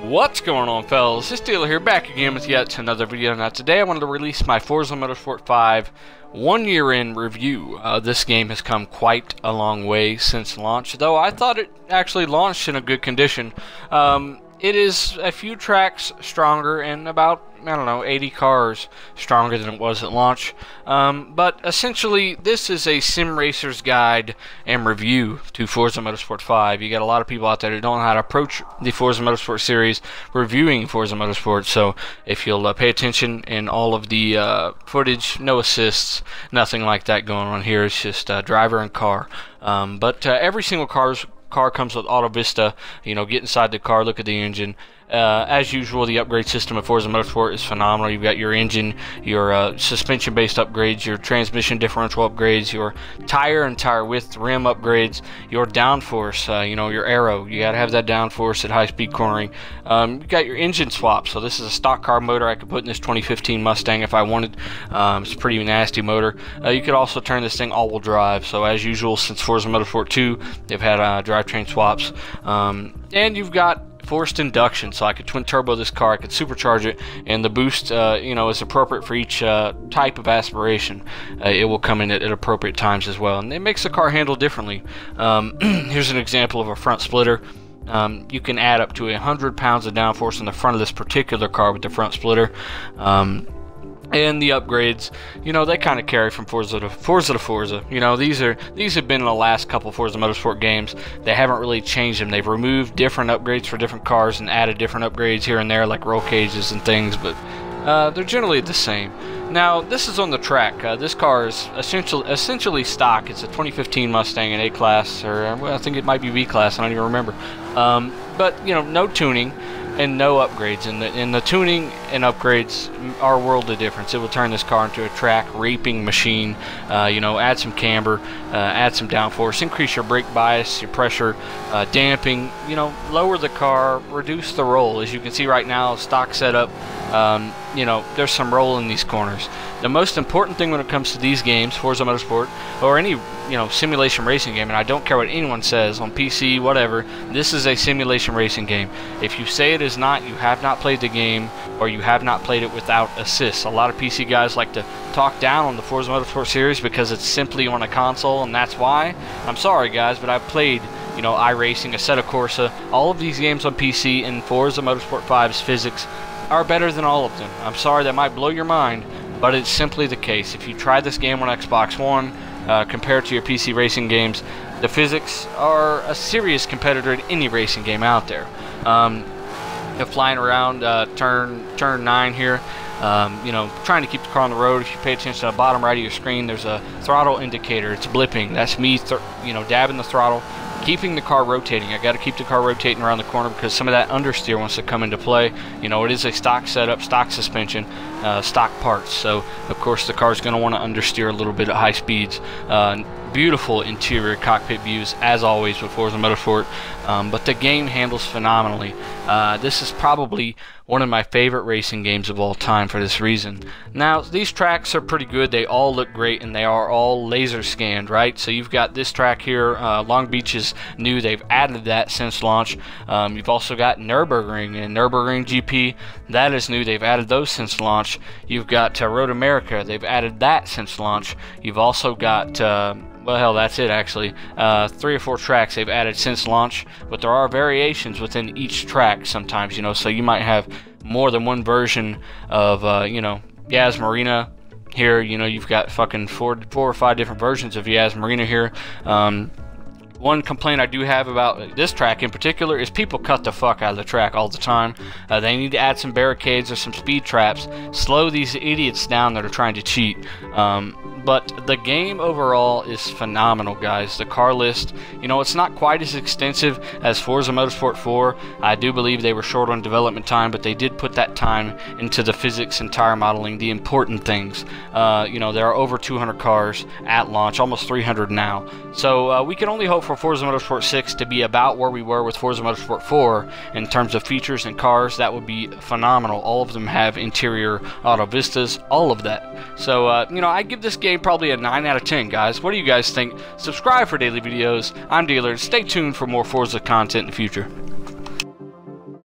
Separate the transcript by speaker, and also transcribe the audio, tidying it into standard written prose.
Speaker 1: What's going on, fellas? This dealer here, back again with yet another video. Now today I wanted to release my Forza Motorsport 5 1 year in review. This game has come quite a long way since launch, though I thought it actually launched in a good condition. It is a few tracks stronger and about, I don't know, 80 cars stronger than it was at launch. But essentially, this is a sim racer's guide and review to Forza Motorsport 5. You got a lot of people out there who don't know how to approach the Forza Motorsport series reviewing Forza Motorsport. So if you'll pay attention in all of the footage, no assists, nothing like that going on here. It's just driver and car. But every single car comes with Auto Vista. You know, get inside the car, look at the engine. As usual, the upgrade system of Forza Motorsport is phenomenal. You've got your engine, your suspension-based upgrades, your transmission differential upgrades, your tire and tire width rim upgrades, your downforce, you know, your aero. You got to have that downforce at high-speed cornering. You've got your engine swap. So this is a stock car motor I could put in this 2015 Mustang if I wanted. It's a pretty nasty motor. You could also turn this thing all-wheel drive. So as usual, since Forza Motorsport 2, they've had drivetrain swaps. And you've got forced induction, so I could twin turbo this car, I could supercharge it, and the boost you know, is appropriate for each type of aspiration. It will come in at appropriate times as well, and it makes the car handle differently. Here's an example of a front splitter. You can add up to 100 pounds of downforce in the front of this particular car with the front splitter. And the upgrades, you know, they kind of carry from Forza to Forza. You know, these have been in the last couple Forza Motorsport games. They haven't really changed them. They've removed different upgrades for different cars and added different upgrades here and there, like roll cages and things, but they're generally the same. Now, this is on the track. This car is essentially stock. It's a 2015 Mustang in A-Class, or well, I think it might be B-Class, I don't even remember. But, you know, no tuning and no upgrades, and the tuning and upgrades are a world of difference. It will turn this car into a track reaping machine. You know, add some camber, add some downforce, increase your brake bias, your pressure, damping, you know, lower the car, reduce the roll. As you can see right now, stock setup, you know, there's some roll in these corners. The most important thing when it comes to these games, Forza Motorsport, or any, you know, simulation racing game, and I don't care what anyone says on PC, whatever, this is a simulation racing game. If you say it is not, you have not played the game, or you have not played it without assists. A lot of PC guys like to talk down on the Forza Motorsport series because it's simply on a console, and that's why. I'm sorry guys, but I've played, you know, iRacing, Assetto Corsa, all of these games on PC, and Forza Motorsport 5's physics are better than all of them. I'm sorry, that might blow your mind, but it's simply the case. If you try this game on Xbox One, compared to your PC racing games, the physics are a serious competitor in any racing game out there. You're flying around turn 9 here, you know, trying to keep the car on the road. If you pay attention to the bottom right of your screen, there's a throttle indicator. It's blipping. That's me, you know, dabbing the throttle, keeping the car rotating. I got to keep the car rotating around the corner because some of that understeer wants to come into play. You know, it is a stock setup, stock suspension, stock parts. So, of course, the car's going to want to understeer a little bit at high speeds. Beautiful interior cockpit views, as always, with Forza Motorsport. But the game handles phenomenally. This is probably one of my favorite racing games of all time for this reason. Now, these tracks are pretty good. They all look great, and they are all laser scanned, right? So you've got this track here. Long Beach is new. They've added that since launch. You've also got Nürburgring and Nürburgring GP. That is new. They've added those since launch. You've got Road America. They've added that since launch. You've also got well, hell, that's it actually. 3 or 4 tracks they've added since launch, but there are variations within each track sometimes, you know, so you might have more than one version of, you know, Yas Marina here. You know, you've got fucking 4 or 5 different versions of Yas Marina here. One complaint I do have about this track in particular is people cut the fuck out of the track all the time. They need to add some barricades or some speed traps, slow these idiots down that are trying to cheat. But the game overall is phenomenal, guys. The car list, you know, it's not quite as extensive as Forza Motorsport 4. I do believe they were short on development time, but they did put that time into the physics and tire modeling, the important things. You know, there are over 200 cars at launch, almost 300 now. So we can only hope for Forza Motorsport 6 to be about where we were with Forza Motorsport 4 in terms of features and cars. That would be phenomenal. All of them have interior auto vistas, all of that. So, you know, I give this game probably a 9 out of 10, guys. What do you guys think? Subscribe for daily videos. I'm Dealer. Stay tuned for more Forza content in the future.